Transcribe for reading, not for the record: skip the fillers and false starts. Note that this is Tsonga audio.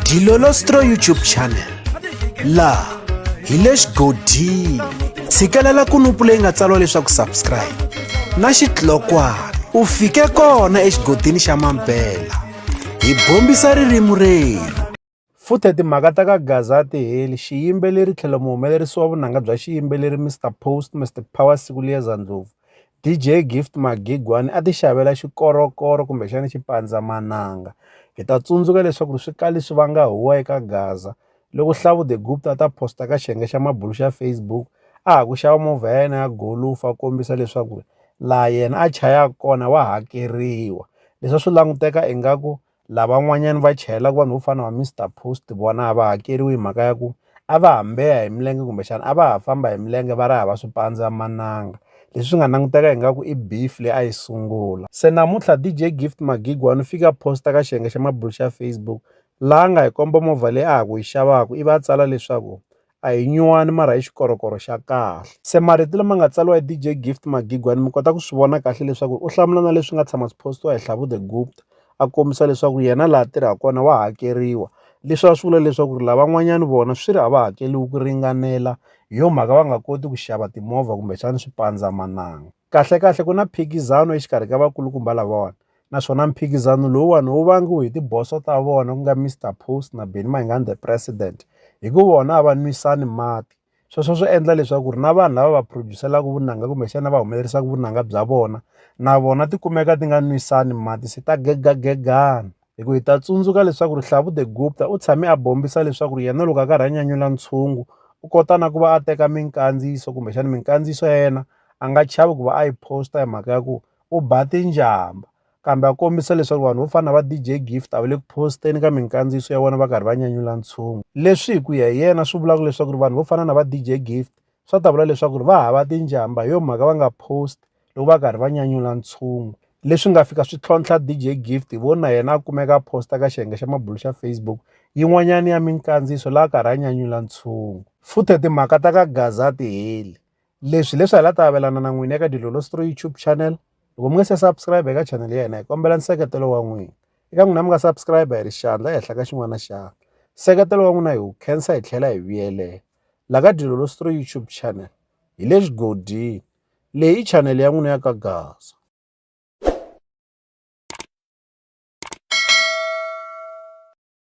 Dilolostro YouTube channel laha hi le xigodini tshikelela kunupu leyi nga tsariwa leswaku subscribe na xitlokwana u fike kona exigodini xa Mampela hi bombisa ririmi rero futhe timhaka ta ka Gaza ti heli xiyimbeleri tlhelo muhumelerisi wa vunanga bya xiyimbeleri Mr Post Mr Power Sikulieza Ndlovu DJ Gift Magigwani a ti xavela xikorokoro kumbexana xipandzamananga hi ta tsundzuka leswaku swi kali swi vanga huwa eka Gaza loko Hlavu the Gupta ta posta ka xiyenge xa mabulu xa Facebook a ha ku xava movha ya yena ya golufa a kombisa leswaku laha yena a chaya kona wa hakeriwa leswi swi languteka ingaku lavan'wanyani va chayelaka vanhu vo fana na Mr Post vona a va hakeriwi hi mhaka ya ku a va hambeha hi milenge kumbexana a va ha famba hi milenge va ri hava swipandzamananga leswi nga languteka ingaku i beef leyi a yi sungula se namuntlha DJ Gift Magigwani u fika posta ka xiyenge xa mabulu xa Facebook laha nga hi komba movha leyi a ha ku yi xavaku ivi a tsala leswaku a hi nyuwani mara hi xikorokoro xa kahle se marito lama nga tsaliwa hi DJ Gift Magigwani mi kota ku swi vona kahle leswaku u hlamula na leswi nga tshama swi postiwa hi Hlavu the Gupta a kombisa leswaku yena laha tirha kona wa hakeriwa leswi a swi vula leswaku lavan'wanyani vona swi ri a va hakeliwi ku ringanela hi yo mhaka va nga koti ku xava timovha kumbexana swipandzamananga kahlekahle ku na mphikizano exikarhi ka vakulukumba lavawani naswona mphikizano lowuwani wu vangiwe hi tiboso ta vona ku nga Mr Post na Benny Mayengani the president hi ku vona a va nwisani mati sweswo swi endla leswaku ri na vanhu lava va producelaka vunanga kumbexana va humelerisaka vunanga bya vona na vona ti kumeka ti nga nwisani mati se ta gegagegana hi ku hi ta tsundzuka leswaku ri Hlavu the Gupta u tshame a bombisa leswaku ri yena loko a karhi a nyanyula ntshungu u kota na ku va a teka minkandziyiso kumbexana minkandziyiso ya yena a nga chavi ku va a yi posta hi mhaka ya ku u ba tinjamba kambe a kombisa leswaku vanhu vo fana va DJ Gift a va le ku posteni ka minkandziyiso ya vona va karhi va nyanyula ntshungu leswi hi ku ya hi yena swi vulaka leswaku ri vanhu vo fana na va DJ Gift swa ta vula leswaku ri va hava tinjamba hi yo mhaka va nga post loko va karhi va nyanyula ntshungu leswi nga fika swi tlhontlha DJ Gift hi vona yena a kumeka a posta ka xiyenge xa mabulu xa Facebook yin'wanyana ya minkandziyiso laha a karhi a nyanyula ntshungu futhe timhaka ta ka Gaza ti heli leswi hi la ta avelana na n'wina eka Dilolostro YouTube channel loko mi nga se subscribe eka channel ya hina hi kombela nseketelo wa n'wina eka n'wina mi nga subscribe hi ri xandla ehenhla ka xin'wana na xana nseketelo wa n'wina hi wu khensa hi tlhela hi vuyelela laha ka Dilolostro YouTube channel hi le xigodini leyi i channel ya n'wina ya ka Gaza.